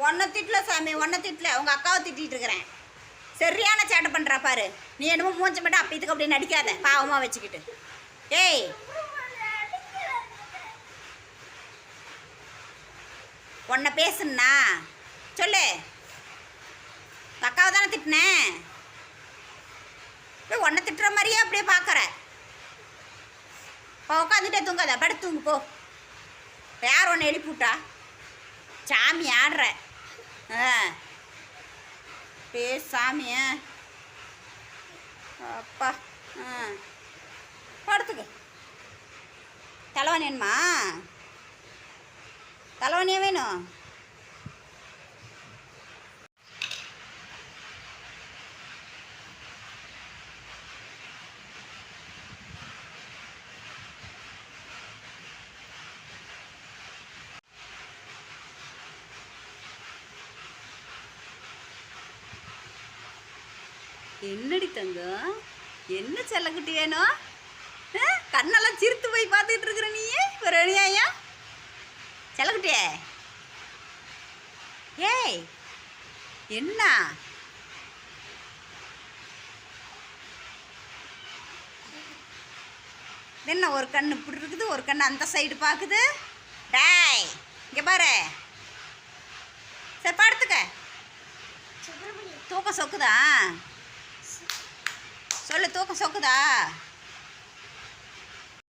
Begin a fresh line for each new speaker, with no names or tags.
உன்னை திட்டல சாமி, உன்னை திட்டல, உங்கள் அக்காவை திட்டிகிட்டு இருக்கிறேன். சரியான சேட்டை பண்ணுறா பாரு. நீ என்னமோ மூஞ்ச மட்டும் அப்பத்துக்கு அப்படி நடிக்காத, பாவமாக வச்சுக்கிட்டு. ஏய், உன்னை பேசுனா சொல்லு. அக்காவை தானே திட்டினேன். போய் உன்னை திட்டுற மாதிரியே அப்படியே பார்க்குற. இப்போ உட்காந்துட்டே தூங்காத, படுத்து தூங்கு போ. யார் ஒன்று எழுப்பி விட்டா? சாமி ஆடுற. அப்படியே சாமிய அப்பா. படுத்துக்க. தலைவணி வேணுமா? தலைவணியே வேணும். என்னடி தங்கம், என்ன செல்லக்குட்டி வேணும்? கண்ணெல்லாம் சிரித்து போய் பார்த்துக்கிட்டு இருக்கிற நீ ஒரு அநியாயா செல்லக்குட்டியே. ஏய், என்ன என்ன ஒரு கண்ணு இப்படி இருக்குது, ஒரு கண்ணு அந்த சைடு பார்க்குது. டேய், இங்கே பாரு. சரி படுத்துக்க. தூக்கம் சொக்குதா? சொல்லு, தூக்கம் சொக்குதா?